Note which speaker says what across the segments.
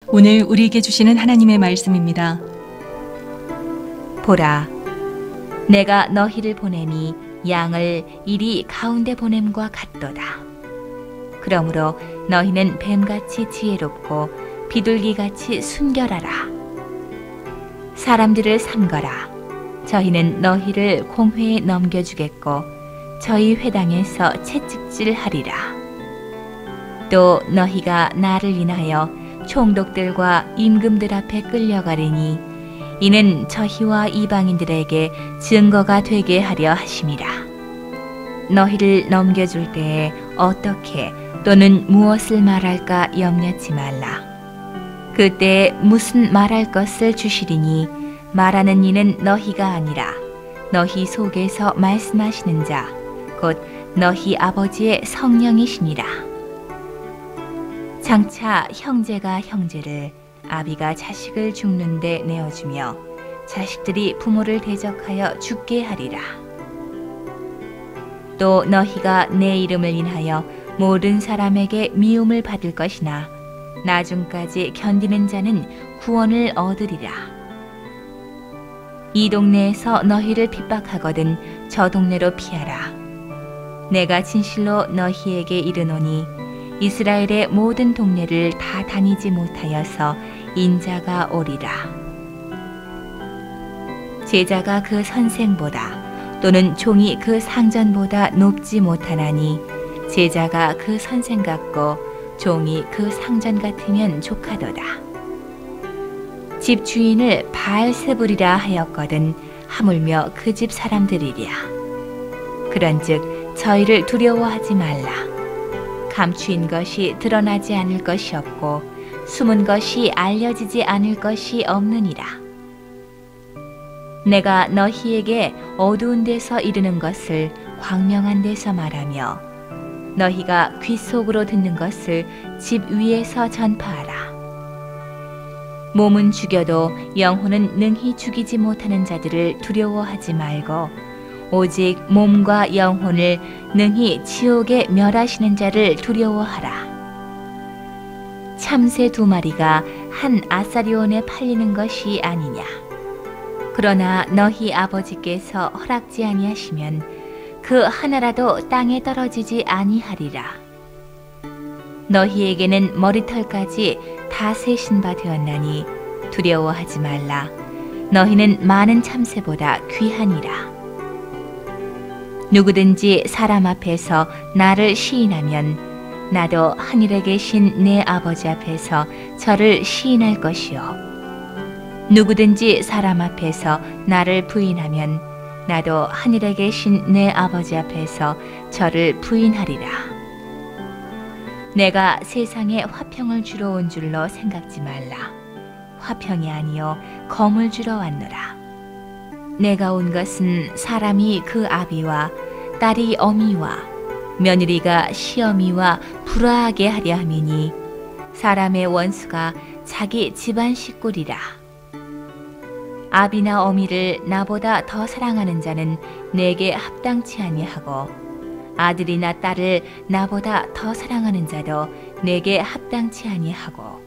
Speaker 1: 오늘 우리에게 주시는 하나님의 말씀입니다.
Speaker 2: 보라, 내가 너희를 보내니 양을 이리 가운데 보냄과 같도다. 그러므로 너희는 뱀같이 지혜롭고 비둘기같이 순결하라. 사람들을 삼거라. 저희는 너희를 공회에 넘겨주겠고 저희 회당에서 채찍질하리라. 또 너희가 나를 인하여 총독들과 임금들 앞에 끌려가리니 이는 저희와 이방인들에게 증거가 되게 하려 하심이라. 너희를 넘겨줄 때에 어떻게 또는 무엇을 말할까 염려치 말라. 그때에 무슨 말할 것을 주시리니 말하는 이는 너희가 아니라 너희 속에서 말씀하시는 자 곧 너희 아버지의 성령이시니라. 장차 형제가 형제를, 아비가 자식을 죽는데 내어주며 자식들이 부모를 대적하여 죽게 하리라. 또 너희가 내 이름을 인하여 모든 사람에게 미움을 받을 것이나 나중까지 견디는 자는 구원을 얻으리라. 이 동네에서 너희를 핍박하거든 저 동네로 피하라. 내가 진실로 너희에게 이르노니 이스라엘의 모든 동네를 다 다니지 못하여서 인자가 오리라. 제자가 그 선생보다 또는 종이 그 상전보다 높지 못하나니 제자가 그 선생 같고 종이 그 상전 같으면 족하도다. 집 주인을 바알세불이라 하였거든 하물며 그 집 사람들이랴. 그런즉 저희를 두려워하지 말라. 감추인 것이 드러나지 않을 것이 없고 숨은 것이 알려지지 않을 것이 없느니라. 내가 너희에게 어두운 데서 이르는 것을 광명한 데서 말하며 너희가 귀 속으로 듣는 것을 집 위에서 전파하라. 몸은 죽여도 영혼은 능히 죽이지 못하는 자들을 두려워하지 말고 오직 몸과 영혼을 능히 지옥에 멸하시는 자를 두려워하라. 참새 2마리가 한 아사리온에 팔리는 것이 아니냐. 그러나 너희 아버지께서 허락지 아니하시면 그 하나라도 땅에 떨어지지 아니하리라. 너희에게는 머리털까지 다 세신 바 되었나니 두려워하지 말라. 너희는 많은 참새보다 귀하니라. 누구든지 사람 앞에서 나를 시인하면 나도 하늘에 계신 내 아버지 앞에서 저를 시인할 것이요. 누구든지 사람 앞에서 나를 부인하면 나도 하늘에 계신 내 아버지 앞에서 저를 부인하리라. 내가 세상에 화평을 주러 온 줄로 생각지 말라. 화평이 아니요 검을 주러 왔노라. 내가 온 것은 사람이 그 아비와 딸이 어미와 며느리가 시어미와 불화하게 하려 함이니 사람의 원수가 자기 집안 식구리라. 아비나 어미를 나보다 더 사랑하는 자는 내게 합당치 아니하고 아들이나 딸을 나보다 더 사랑하는 자도 내게 합당치 아니하고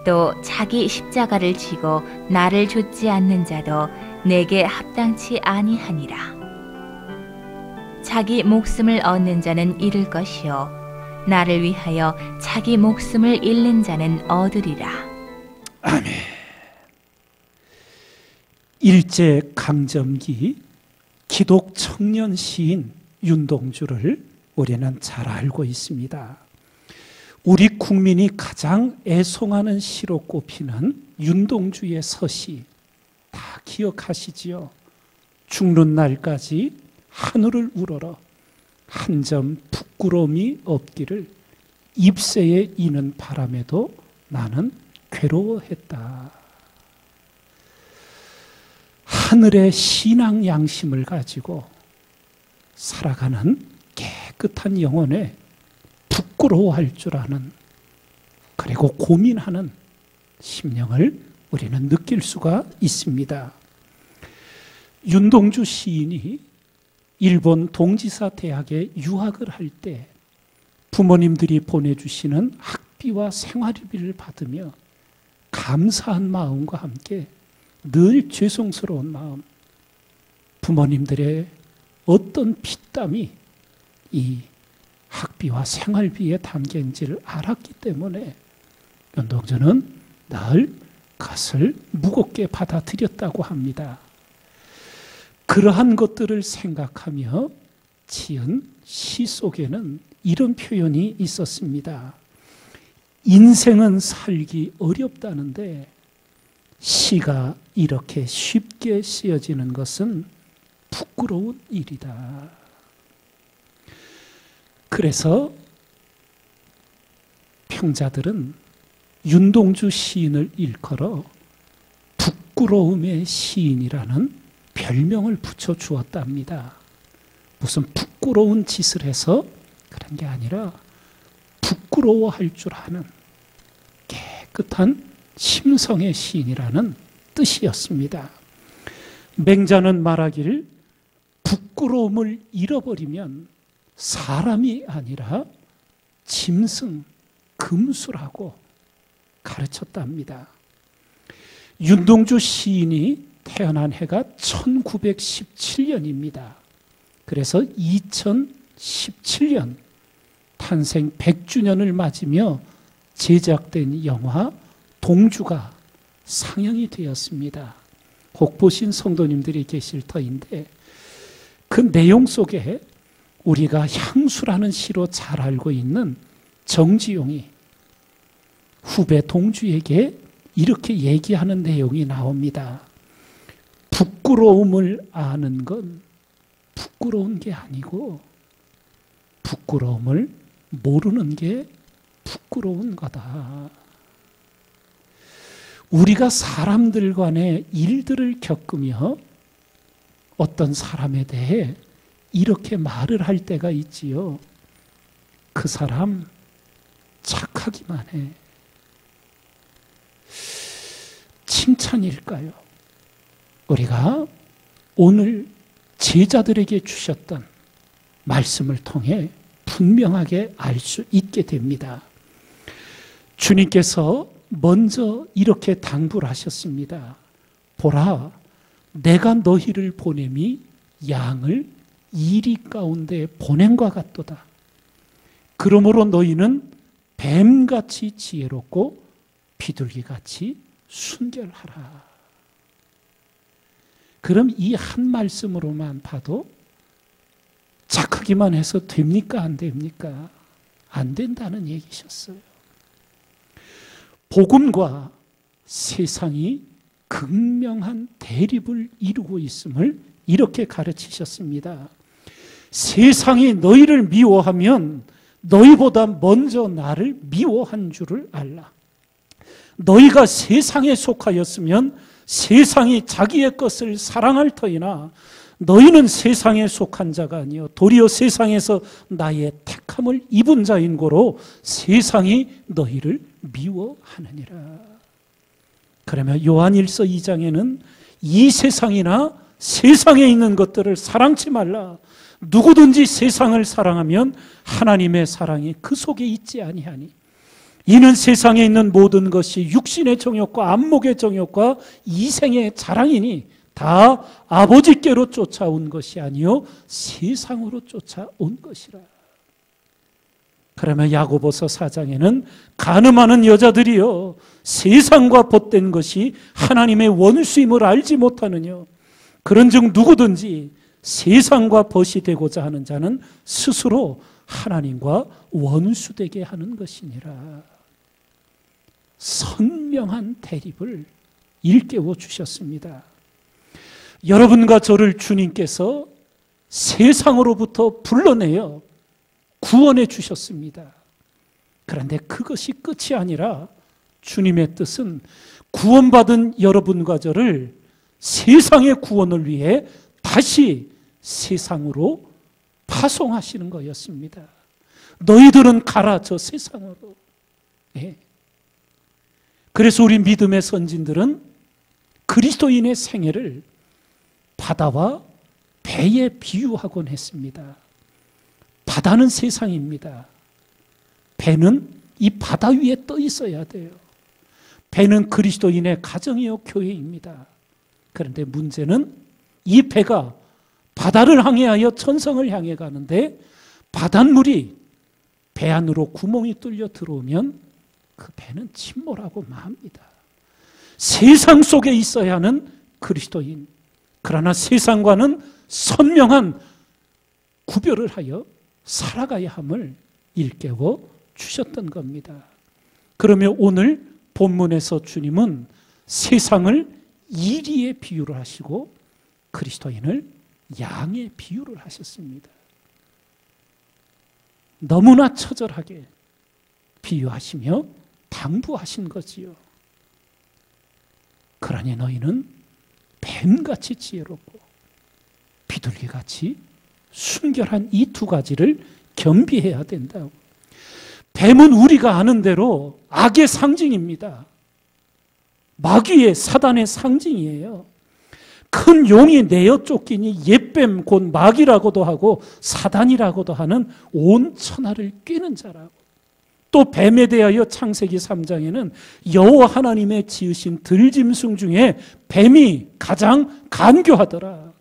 Speaker 2: 또 자기 십자가를 지고 나를 좇지 않는 자도 내게 합당치 아니하니라. 자기 목숨을 얻는 자는 잃을 것이요 나를 위하여 자기 목숨을 잃는 자는 얻으리라.
Speaker 3: 아멘. 일제강점기 기독 청년 시인 윤동주를 우리는 잘 알고 있습니다. 우리 국민이 가장 애송하는 시로 꼽히는 윤동주의 서시 다 기억하시지요? 죽는 날까지 하늘을 우러러 한 점 부끄러움이 없기를 잎새에 이는 바람에도 나는 괴로워했다. 하늘의 신앙 양심을 가지고 살아가는 깨끗한 영혼에 부끄러워할 줄 아는, 그리고 고민하는 심령을 우리는 느낄 수가 있습니다. 윤동주 시인이 일본 동지사 대학에 유학을 할 때 부모님들이 보내주시는 학비와 생활비를 받으며 감사한 마음과 함께 늘 죄송스러운 마음, 부모님들의 어떤 피땀이 이 학비와 생활비에 담긴지를 알았기 때문에 연동저는 늘 그것을 무겁게 받아들였다고 합니다. 그러한 것들을 생각하며 지은 시 속에는 이런 표현이 있었습니다. 인생은 살기 어렵다는데 시가 이렇게 쉽게 쓰여지는 것은 부끄러운 일이다. 그래서 평자들은 윤동주 시인을 일컬어 부끄러움의 시인이라는 별명을 붙여 주었답니다. 무슨 부끄러운 짓을 해서 그런 게 아니라 부끄러워할 줄 아는 깨끗한 심성의 시인이라는 뜻이었습니다. 맹자는 말하기를 부끄러움을 잃어버리면 사람이 아니라 짐승, 금수라고 가르쳤답니다. 윤동주 시인이 태어난 해가 1917년입니다. 그래서 2017년 탄생 100주년을 맞으며 제작된 영화 동주가 상영이 되었습니다. 혹 보신 성도님들이 계실 터인데 그 내용 속에 우리가 향수라는 시로 잘 알고 있는 정지용이 후배 동주에게 이렇게 얘기하는 내용이 나옵니다. 부끄러움을 아는 건 부끄러운 게 아니고 부끄러움을 모르는 게 부끄러운 거다. 우리가 사람들 간의 일들을 겪으며 어떤 사람에 대해 이렇게 말을 할 때가 있지요. 그 사람 착하기만 해. 칭찬일까요? 우리가 오늘 제자들에게 주셨던 말씀을 통해 분명하게 알 수 있게 됩니다. 주님께서 먼저 이렇게 당부를 하셨습니다. 보라, 내가 너희를 보냄이 양을 이리 가운데 보냄과 같도다. 그러므로 너희는 뱀같이 지혜롭고 비둘기같이 순결하라. 그럼 이 한 말씀으로만 봐도 착하기만 해서 됩니까? 안 됩니까? 안 된다는 얘기셨어요. 복음과 세상이 극명한 대립을 이루고 있음을 이렇게 가르치셨습니다. 세상이 너희를 미워하면 너희보다 먼저 나를 미워한 줄을 알라. 너희가 세상에 속하였으면 세상이 자기의 것을 사랑할 터이나 너희는 세상에 속한 자가 아니요 도리어 세상에서 나의 택함을 입은 자인 고로 세상이 너희를 미워하느니라. 그러면 요한일서 2장에는 이 세상이나 세상에 있는 것들을 사랑치 말라. 누구든지 세상을 사랑하면 하나님의 사랑이 그 속에 있지 아니하니 이는 세상에 있는 모든 것이 육신의 정욕과 안목의 정욕과 이생의 자랑이니 다 아버지께로 쫓아온 것이 아니요 세상으로 쫓아온 것이라. 그러면 야고보서 4장에는 간음하는 여자들이여 세상과 벗된 것이 하나님의 원수임을 알지 못하느냐. 그런즉 누구든지 세상과 벗이 되고자 하는 자는 스스로 하나님과 원수되게 하는 것이니라. 선명한 대립을 일깨워 주셨습니다. 여러분과 저를 주님께서 세상으로부터 불러내어 구원해 주셨습니다. 그런데 그것이 끝이 아니라 주님의 뜻은 구원받은 여러분과 저를 세상의 구원을 위해 다시 세상으로 파송하시는 거였습니다. 너희들은 가라 저 세상으로. 네. 그래서 우리 믿음의 선진들은 그리스도인의 생애를 바다와 배에 비유하곤 했습니다. 바다는 세상입니다. 배는 이 바다 위에 떠 있어야 돼요. 배는 그리스도인의 가정이요 교회입니다. 그런데 문제는 이 배가 바다를 항해하여 천성을 향해 가는데 바닷물이 배 안으로 구멍이 뚫려 들어오면 그 배는 침몰하고 맙니다. 세상 속에 있어야 하는 그리스도인, 그러나 세상과는 선명한 구별을 하여 살아가야 함을 일깨워 주셨던 겁니다. 그러면 오늘 본문에서 주님은 세상을 이리에 비유를 하시고 그리스도인을 양에 비유를 하셨습니다. 너무나 처절하게 비유하시며 당부하신 거지요. 그러니 너희는 뱀같이 지혜롭고 비둘기같이 순결한 이 두 가지를 겸비해야 된다고. 뱀은 우리가 아는 대로 악의 상징입니다. 마귀의, 사단의 상징이에요. 큰 용이 내어 쫓기니 옛뱀 곧 마귀라고도 하고 사단이라고도 하는 온 천하를 꿰는 자라고. 또 뱀에 대하여 창세기 3장에는 여호와 하나님의 지으신 들짐승 중에 뱀이 가장 간교하더라.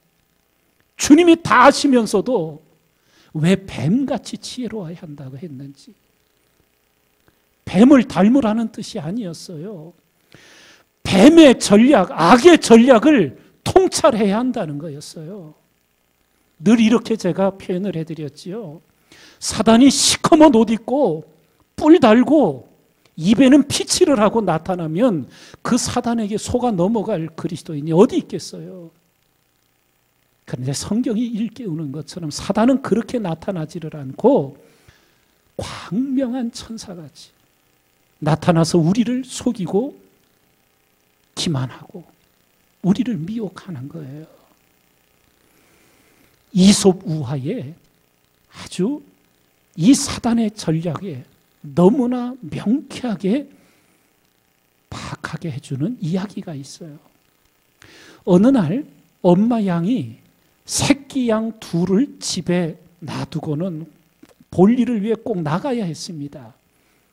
Speaker 3: 주님이 다 아시면서도 왜 뱀같이 지혜로워야 한다고 했는지. 뱀을 닮으라는 뜻이 아니었어요. 뱀의 전략, 악의 전략을 통찰해야 한다는 거였어요. 늘 이렇게 제가 표현을 해드렸지요. 사단이 시커먼 옷 입고 뿔 달고 입에는 피칠을 하고 나타나면 그 사단에게 속아 넘어갈 그리스도인이 어디 있겠어요. 그런데 성경이 일깨우는 것처럼 사단은 그렇게 나타나지를 않고 광명한 천사같이 나타나서 우리를 속이고 기만하고 우리를 미혹하는 거예요. 이솝 우화에 아주 이 사단의 전략에 너무나 명쾌하게 파악하게 해주는 이야기가 있어요. 어느 날 엄마 양이 새끼 양 둘을 집에 놔두고는 볼일을 위해 꼭 나가야 했습니다.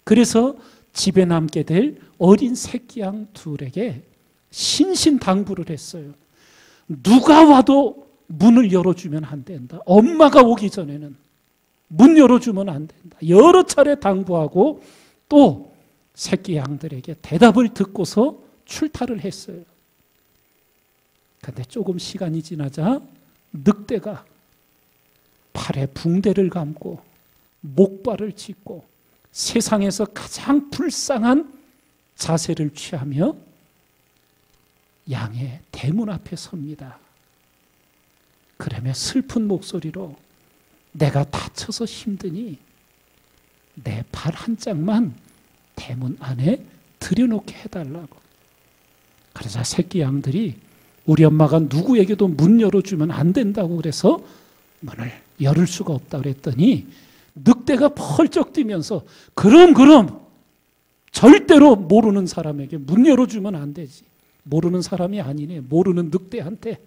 Speaker 3: 그래서 집에 남게 될 어린 새끼 양 둘에게 신신당부를 했어요. 누가 와도 문을 열어주면 안 된다. 엄마가 오기 전에는 문 열어주면 안 된다. 여러 차례 당부하고 또 새끼 양들에게 대답을 듣고서 출타를 했어요. 그런데 조금 시간이 지나자 늑대가 팔에 붕대를 감고 목발을 짚고 세상에서 가장 불쌍한 자세를 취하며 양의 대문 앞에 섭니다. 그러며 슬픈 목소리로 내가 다쳐서 힘드니 내 발 한 짝만 대문 안에 들여놓게 해달라고. 그러자 새끼 양들이 우리 엄마가 누구에게도 문 열어주면 안 된다고 그래서 문을 열을 수가 없다 그랬더니 늑대가 펄쩍 뛰면서 그럼 절대로 모르는 사람에게 문 열어주면 안 되지. 모르는 사람이 아니네. 모르는 늑대한테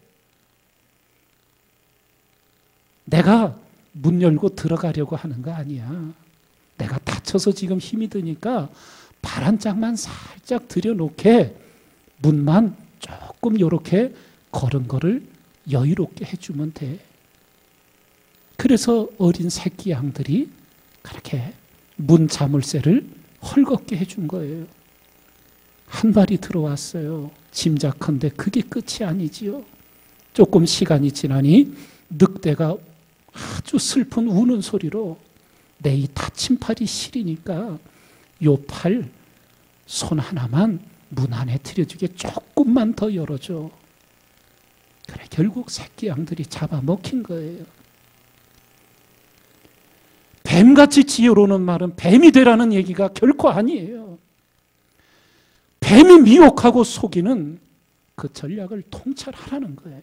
Speaker 3: 내가 문 열고 들어가려고 하는 거 아니야. 내가 다쳐서 지금 힘이 드니까 발 한 짝만 살짝 들여놓게 문만 조금 이렇게 걸음걸을 여유롭게 해주면 돼. 그래서 어린 새끼 양들이 그렇게 문 자물쇠를 헐겁게 해준 거예요. 한 발이 들어왔어요. 짐작컨대 그게 끝이 아니지요. 조금 시간이 지나니 늑대가 아주 슬픈 우는 소리로 내 이 다친 팔이 시리니까 요 팔 손 하나만 문 안에 들여주게 조금만 더 열어줘. 그래 결국 새끼 양들이 잡아먹힌 거예요. 뱀같이 지혜로우는 말은 뱀이 되라는 얘기가 결코 아니에요. 뱀이 미혹하고 속이는 그 전략을 통찰하라는 거예요.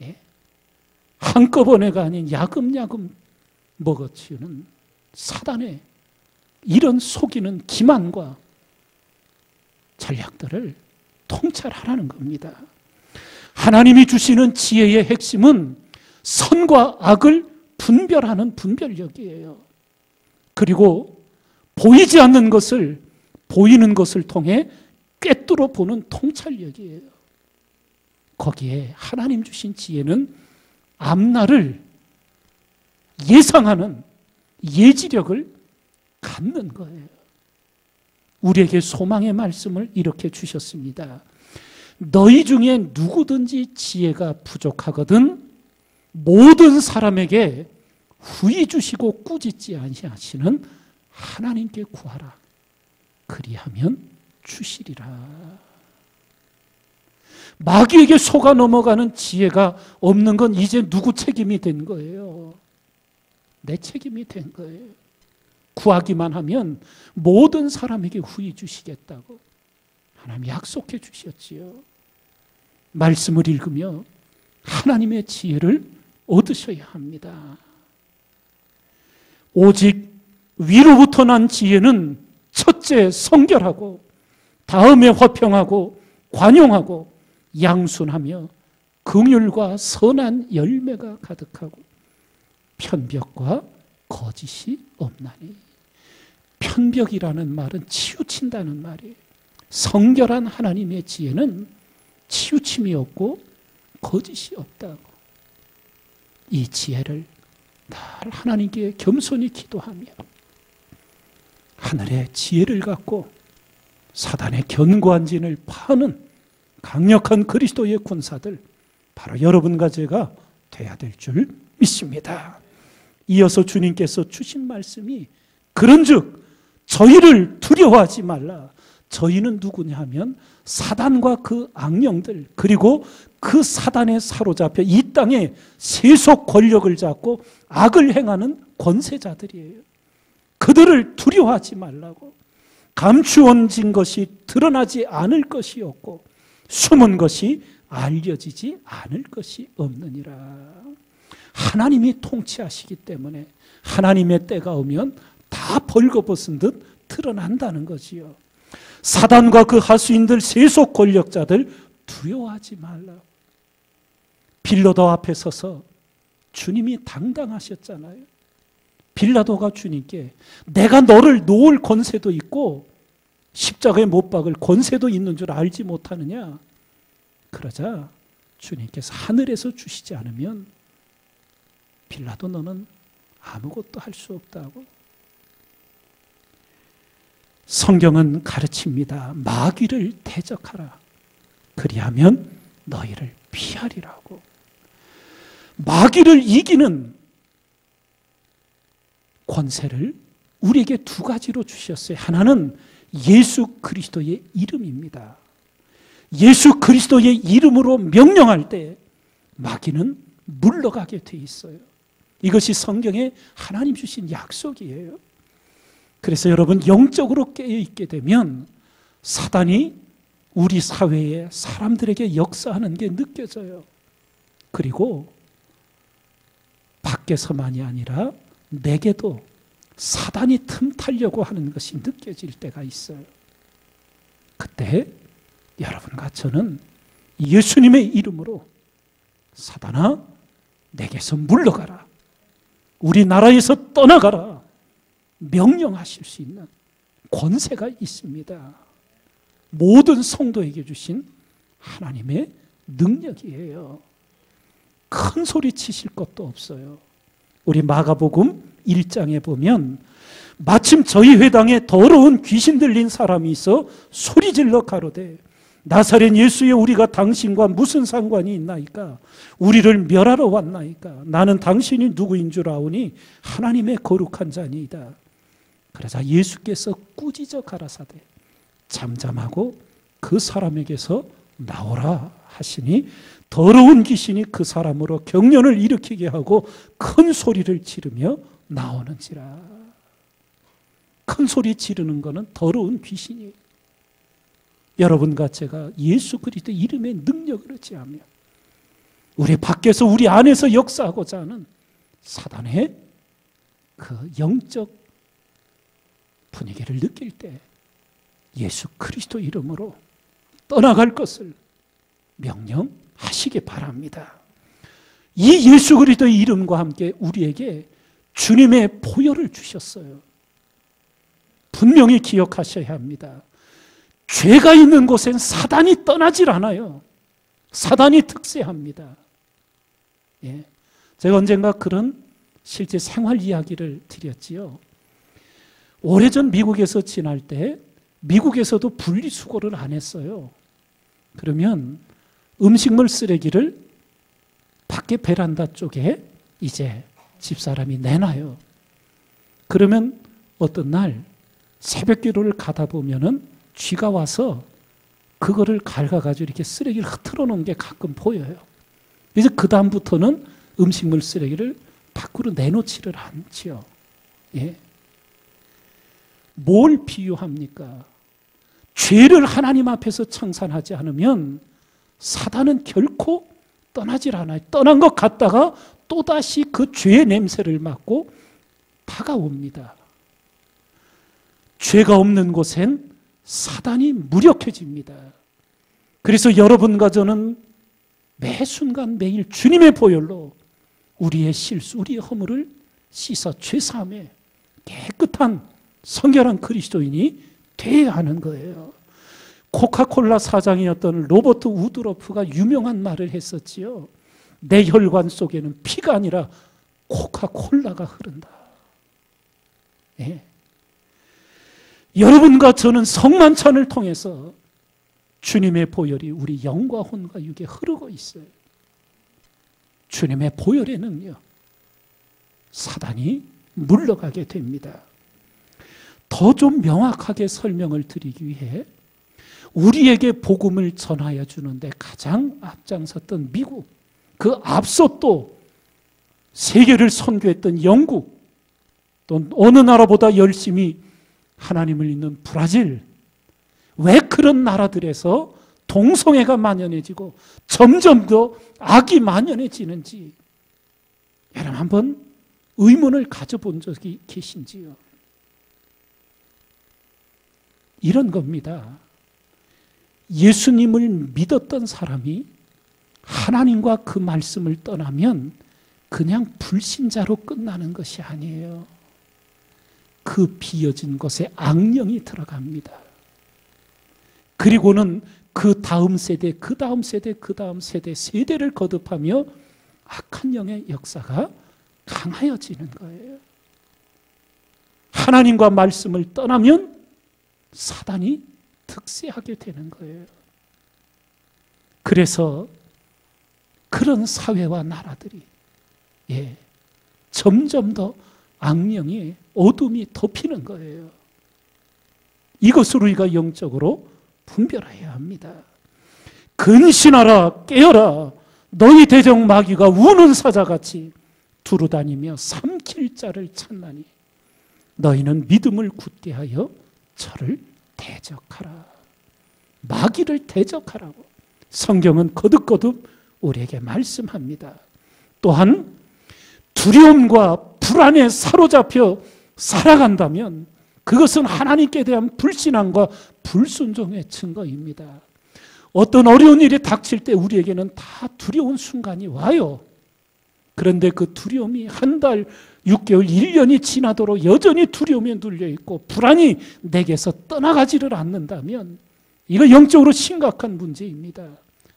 Speaker 3: 예? 한꺼번에가 아닌 야금야금 먹어치우는 사단의 이런 속이는 기만과 전략들을 통찰하라는 겁니다. 하나님이 주시는 지혜의 핵심은 선과 악을 분별하는 분별력이에요. 그리고 보이지 않는 것을 보이는 것을 통해 꿰뚫어 보는 통찰력이에요. 거기에 하나님 주신 지혜는 앞날을 예상하는 예지력을 갖는 거예요. 우리에게 소망의 말씀을 이렇게 주셨습니다. 너희 중에 누구든지 지혜가 부족하거든 모든 사람에게 후히 주시고 꾸짖지 아니하시는 하나님께 구하라. 그리하면 주시리라. 마귀에게 속아 넘어가는 지혜가 없는 건 이제 누구 책임이 된 거예요? 내 책임이 된 거예요. 구하기만 하면 모든 사람에게 후히 주시겠다고 하나님 약속해 주셨지요. 말씀을 읽으며 하나님의 지혜를 얻으셔야 합니다. 오직 위로부터 난 지혜는 첫째 성결하고 다음에 화평하고 관용하고 양순하며 긍휼과 선한 열매가 가득하고 편벽과 거짓이 없나니. 편벽이라는 말은 치우친다는 말이에요. 성결한 하나님의 지혜는 치우침이 없고 거짓이 없다고. 이 지혜를 늘 하나님께 겸손히 기도하며 하늘의 지혜를 갖고 사단의 견고한 진을 파는 강력한 그리스도의 군사들, 바로 여러분과 제가 돼야 될 줄 믿습니다. 이어서 주님께서 주신 말씀이 그런즉 저희를 두려워하지 말라. 저희는 누구냐 하면 사단과 그 악령들, 그리고 그 사단에 사로잡혀 이 땅에 세속 권력을 잡고 악을 행하는 권세자들이에요. 그들을 두려워하지 말라고. 감추어진 것이 드러나지 않을 것이 없고 숨은 것이 알려지지 않을 것이 없느니라. 하나님이 통치하시기 때문에 하나님의 때가 오면 다 벌거벗은 듯 드러난다는 거지요. 사단과 그 하수인들, 세속 권력자들 두려워하지 말라. 빌라도 앞에 서서 주님이 당당하셨잖아요. 빌라도가 주님께 내가 너를 놓을 권세도 있고 십자가에 못 박을 권세도 있는 줄 알지 못하느냐. 그러자 주님께서 하늘에서 주시지 않으면 빌라도 너는 아무것도 할 수 없다고. 성경은 가르칩니다. 마귀를 대적하라. 그리하면 너희를 피하리라고. 마귀를 이기는 권세를 우리에게 두 가지로 주셨어요. 하나는 예수 그리스도의 이름입니다. 예수 그리스도의 이름으로 명령할 때 마귀는 물러가게 돼 있어요. 이것이 성경에 하나님 주신 약속이에요. 그래서 여러분, 영적으로 깨어있게 되면 사단이 우리 사회에 사람들에게 역사하는 게 느껴져요. 그리고 밖에서만이 아니라 내게도 사단이 틈타려고 하는 것이 느껴질 때가 있어요. 그때 여러분과 저는 예수님의 이름으로 사단아, 내게서 물러가라. 우리나라에서 떠나가라. 명령하실 수 있는 권세가 있습니다. 모든 성도에게 주신 하나님의 능력이에요. 큰 소리 치실 것도 없어요. 우리 마가복음 1장에 보면 마침 저희 회당에 더러운 귀신 들린 사람이 있어 소리질러 가로되 나사렛 예수여, 우리가 당신과 무슨 상관이 있나이까? 우리를 멸하러 왔나이까? 나는 당신이 누구인 줄 아오니 하나님의 거룩한 자니이다. 그러자 예수께서 꾸짖어 가라사대 잠잠하고 그 사람에게서 나오라 하시니 더러운 귀신이 그 사람으로 경련을 일으키게 하고 큰 소리를 지르며 나오는지라. 큰 소리 지르는 것은 더러운 귀신이에요. 여러분과 제가 예수 그리스도 이름의 능력을 의지하며 우리 밖에서 우리 안에서 역사하고자 하는 사단의 그 영적 분위기를 느낄 때 예수 그리스도 이름으로 떠나갈 것을 명령하시기 바랍니다. 이 예수 그리스도의 이름과 함께 우리에게 주님의 보혈을 주셨어요. 분명히 기억하셔야 합니다. 죄가 있는 곳엔 사단이 떠나질 않아요. 사단이 특세합니다. 예. 제가 언젠가 그런 실제 생활 이야기를 드렸지요. 오래전 미국에서 지날 때 미국에서도 분리수거를 안 했어요. 그러면 음식물 쓰레기를 밖에 베란다 쪽에 이제 집사람이 내놔요. 그러면 어떤 날 새벽기도를 가다 보면은 쥐가 와서 그거를 갉아가지고 이렇게 쓰레기를 흐트러 놓은 게 가끔 보여요. 그래서 그 다음부터는 음식물 쓰레기를 밖으로 내놓지를 않지요. 예. 뭘 비유합니까? 죄를 하나님 앞에서 청산하지 않으면 사단은 결코 떠나질 않아요. 떠난 것 같다가 또다시 그 죄의 냄새를 맡고 다가옵니다. 죄가 없는 곳엔 사단이 무력해집니다. 그래서 여러분과 저는 매 순간 매일 주님의 보혈로 우리의 실수, 우리의 허물을 씻어 죄사함에 깨끗한 성결한 그리스도인이 되어야 하는 거예요. 코카콜라 사장이었던 로버트 우드러프가 유명한 말을 했었지요. 내 혈관 속에는 피가 아니라 코카콜라가 흐른다. 예. 여러분과 저는 성만찬을 통해서 주님의 보혈이 우리 영과 혼과 육에 흐르고 있어요. 주님의 보혈의 능력, 사단이 물러가게 됩니다. 더 좀 명확하게 설명을 드리기 위해 우리에게 복음을 전하여 주는데 가장 앞장섰던 미국, 그 앞서 또 세계를 선교했던 영국, 또 어느 나라보다 열심히 하나님을 믿는 브라질, 왜 그런 나라들에서 동성애가 만연해지고 점점 더 악이 만연해지는지 여러분 한번 의문을 가져본 적이 계신지요? 이런 겁니다. 예수님을 믿었던 사람이 하나님과 그 말씀을 떠나면 그냥 불신자로 끝나는 것이 아니에요. 그 비어진 곳에 악령이 들어갑니다. 그리고는 그 다음 세대, 그 다음 세대, 그 다음 세대, 세대를 거듭하며 악한 영의 역사가 강하여지는 거예요. 하나님과 말씀을 떠나면 사단이 특세하게 되는 거예요. 그래서 그런 사회와 나라들이 점점 더 악령이 어둠이 덮이는 거예요. 이것을 우리가 영적으로 분별해야 합니다. 근신하라 깨어라 너희 대적 마귀가 우는 사자같이 두루다니며 삼킬 자를 찾나니 너희는 믿음을 굳게 하여 저를 대적하라. 마귀를 대적하라고 성경은 거듭거듭 우리에게 말씀합니다. 또한 두려움과 불안에 사로잡혀 살아간다면 그것은 하나님께 대한 불신앙과 불순종의 증거입니다. 어떤 어려운 일이 닥칠 때 우리에게는 다 두려운 순간이 와요. 그런데 그 두려움이 한 달, 6개월, 1년이 지나도록 여전히 두려움에 눌려있고 불안이 내게서 떠나가지를 않는다면 이거 영적으로 심각한 문제입니다.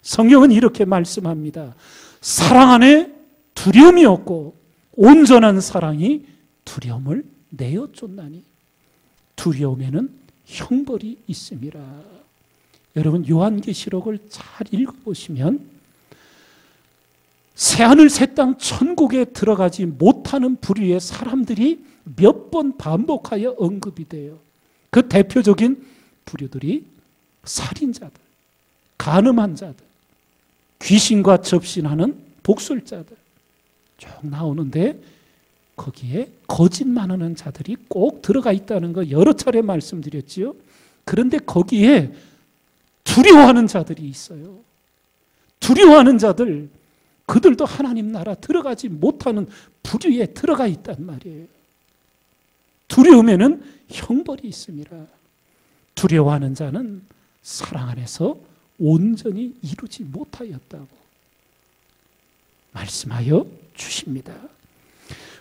Speaker 3: 성경은 이렇게 말씀합니다. 사랑 안에 두려움이 없고 온전한 사랑이 두려움을 내어 쫓나니 두려움에는 형벌이 있음이라. 여러분 요한계시록을 잘 읽어보시면 새하늘 새 땅 천국에 들어가지 못하는 부류의 사람들이 몇 번 반복하여 언급이 돼요. 그 대표적인 부류들이 살인자들, 간음한 자들, 귀신과 접신하는 복술자들 쭉 나오는데 거기에 거짓말하는 자들이 꼭 들어가 있다는 거 여러 차례 말씀드렸지요. 그런데 거기에 두려워하는 자들이 있어요. 두려워하는 자들, 그들도 하나님 나라 들어가지 못하는 부류에 들어가 있단 말이에요. 두려움에는 형벌이 있음이라. 두려워하는 자는 사랑 안에서 온전히 이루지 못하였다고 말씀하여 주십니다.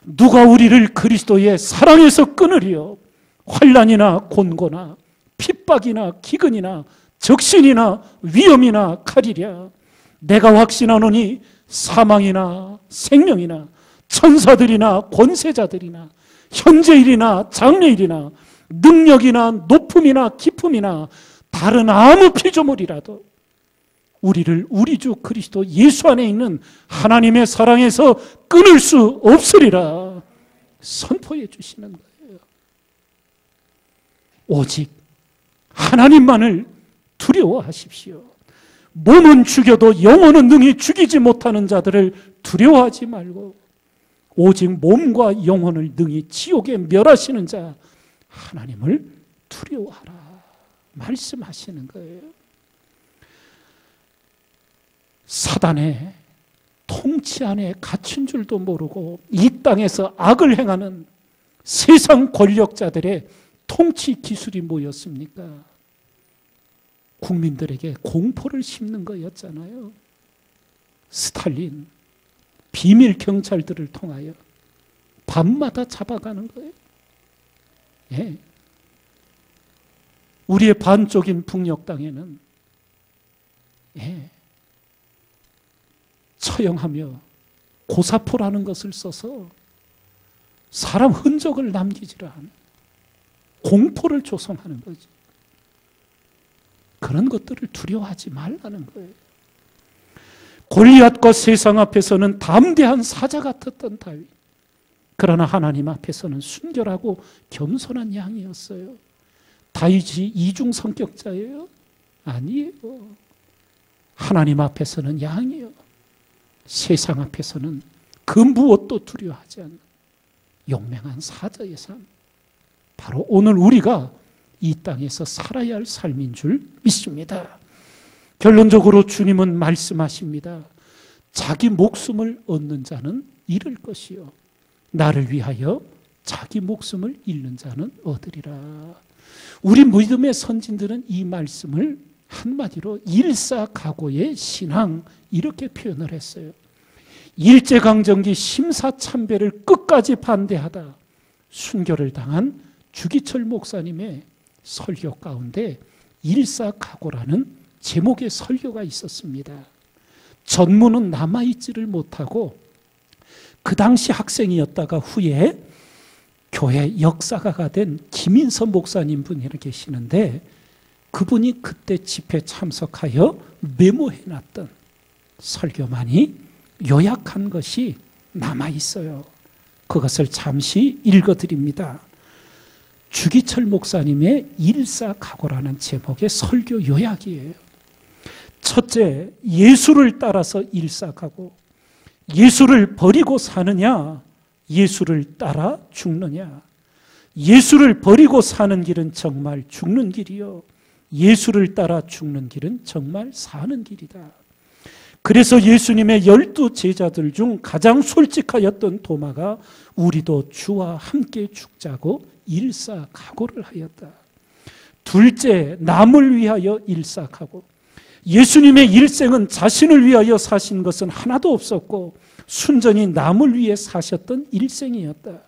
Speaker 3: 누가 우리를 그리스도의 사랑에서 끊으리요? 환난이나 곤고나 핍박이나 기근이나 적신이나 위험이나 칼이랴. 내가 확신하노니 사망이나 생명이나 천사들이나 권세자들이나 현재일이나 장래일이나 능력이나 높음이나 깊음이나 다른 아무 피조물이라도 우리를 우리 주 그리스도 예수 안에 있는 하나님의 사랑에서 끊을 수 없으리라 선포해 주시는 거예요. 오직 하나님만을 두려워하십시오. 몸은 죽여도 영혼은 능히 죽이지 못하는 자들을 두려워하지 말고 오직 몸과 영혼을 능히 지옥에 멸하시는 자 하나님을 두려워하라 말씀하시는 거예요. 사단의 통치 안에 갇힌 줄도 모르고 이 땅에서 악을 행하는 세상 권력자들의 통치 기술이 뭐였습니까? 국민들에게 공포를 심는 거였잖아요. 스탈린 비밀 경찰들을 통하여 밤마다 잡아가는 거예요. 예. 우리의 반쪽인 북녘 땅에는 처형하며 고사포라는 것을 써서 사람 흔적을 남기지를 않아요. 공포를 조성하는 거지. 그런 것들을 두려워하지 말라는 거예요. 골리앗과 세상 앞에서는 담대한 사자 같았던 다윗. 그러나 하나님 앞에서는 순결하고 겸손한 양이었어요. 다윗이 이중 성격자예요? 아니에요. 하나님 앞에서는 양이요. 세상 앞에서는 그 무엇도 두려워하지 않는 용맹한 사자의 삶. 바로 오늘 우리가 이 땅에서 살아야 할 삶인 줄 믿습니다. 결론적으로 주님은 말씀하십니다. 자기 목숨을 얻는 자는 잃을 것이요 나를 위하여 자기 목숨을 잃는 자는 얻으리라. 우리 믿음의 선진들은 이 말씀을 한마디로 일사각오의 신앙 이렇게 표현을 했어요. 일제강점기 심사참배를 끝까지 반대하다 순교를 당한 주기철 목사님의 설교 가운데 일사각오라는 제목의 설교가 있었습니다. 전문은 남아있지를 못하고 그 당시 학생이었다가 후에 교회 역사가가 된 김인선 목사님 분이 계시는데 그분이 그때 집회 참석하여 메모해놨던 설교만이 요약한 것이 남아있어요. 그것을 잠시 읽어드립니다. 주기철 목사님의 일사각오라는 제목의 설교 요약이에요. 첫째, 예수를 따라서 일사각오. 예수를 버리고 사느냐, 예수를 따라 죽느냐. 예수를 버리고 사는 길은 정말 죽는 길이요, 예수를 따라 죽는 길은 정말 사는 길이다. 그래서 예수님의 12 제자들 중 가장 솔직하였던 도마가 우리도 주와 함께 죽자고 일사각오를 하였다. 둘째, 남을 위하여 일사각오. 예수님의 일생은 자신을 위하여 사신 것은 하나도 없었고 순전히 남을 위해 사셨던 일생이었다.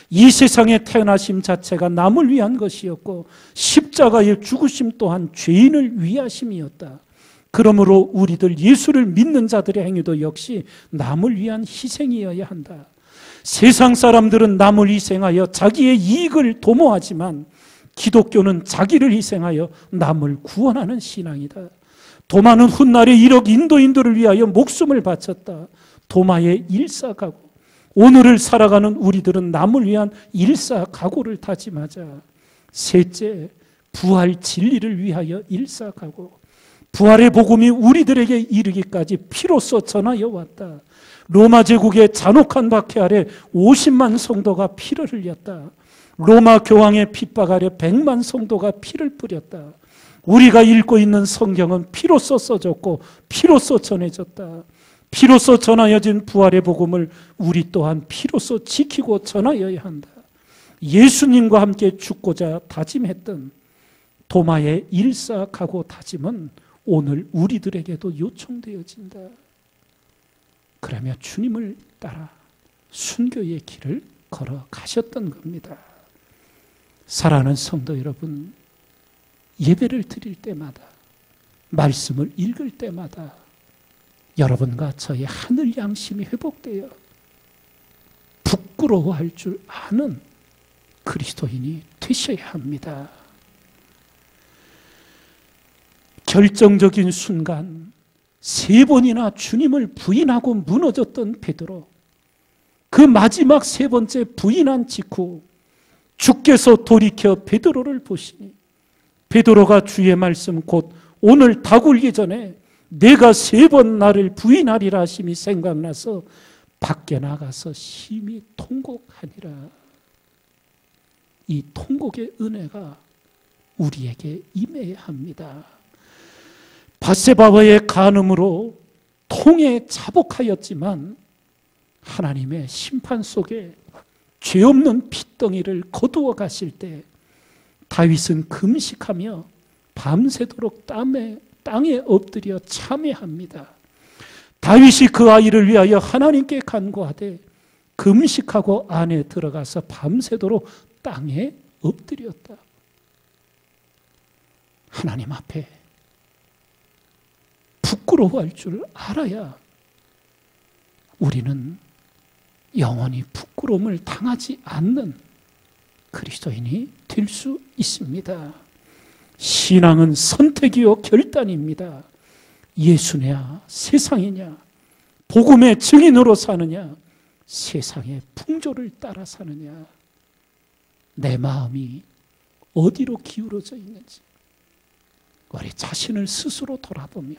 Speaker 3: 이 세상에 태어나심 자체가 남을 위한 것이었고 십자가의 죽으심 또한 죄인을 위하심이었다. 그러므로 우리들 예수를 믿는 자들의 행위도 역시 남을 위한 희생이어야 한다. 세상 사람들은 남을 희생하여 자기의 이익을 도모하지만 기독교는 자기를 희생하여 남을 구원하는 신앙이다. 도마는 훗날에 1억 인도인들을 위하여 목숨을 바쳤다. 도마의 일사각오. 오늘을 살아가는 우리들은 남을 위한 일사각오를 다짐하자. 셋째, 부활 진리를 위하여 일사각오. 부활의 복음이 우리들에게 이르기까지 피로써 전하여 왔다. 로마 제국의 잔혹한 박해 아래 50만 성도가 피를 흘렸다. 로마 교황의 핍박 아래 100만 성도가 피를 뿌렸다. 우리가 읽고 있는 성경은 피로써 써졌고 피로써 전해졌다. 피로써 전하여진 부활의 복음을 우리 또한 피로써 지키고 전하여야 한다. 예수님과 함께 죽고자 다짐했던 도마의 일사각오 다짐은 오늘 우리들에게도 요청되어진다. 그러며 주님을 따라 순교의 길을 걸어가셨던 겁니다. 사랑하는 성도 여러분, 예배를 드릴 때마다, 말씀을 읽을 때마다 여러분과 저의 하늘 양심이 회복되어 부끄러워할 줄 아는 그리스도인이 되셔야 합니다. 결정적인 순간 3번이나 주님을 부인하고 무너졌던 베드로, 그 마지막 3번째 부인한 직후 주께서 돌이켜 베드로를 보시니 베드로가 주의 말씀 곧 오늘 닭 울기 전에 내가 3번 나를 부인하리라 하심이 생각나서 밖에 나가서 심히 통곡하니라. 이 통곡의 은혜가 우리에게 임해야 합니다. 밧세바와의 간음으로 통에 자복하였지만 하나님의 심판 속에 죄 없는 핏덩이를 거두어 가실 때 다윗은 금식하며 밤새도록 땅에 엎드려 참회합니다. 다윗이 그 아이를 위하여 하나님께 간구하되 금식하고 안에 들어가서 밤새도록 땅에 엎드렸다. 하나님 앞에 부끄러워할 줄 알아야 우리는 영원히 부끄러움을 당하지 않는 그리스도인이 될 수 있습니다. 신앙은 선택이요 결단입니다. 예수냐 세상이냐, 복음의 증인으로 사느냐, 세상의 풍조를 따라 사느냐, 내 마음이 어디로 기울어져 있는지 우리 자신을 스스로 돌아보며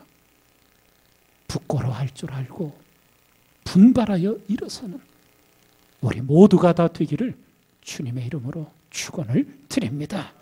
Speaker 3: 부끄러워할 줄 알고 분발하여 일어서는 우리 모두가 다 되기를 주님의 이름으로 축원을 드립니다.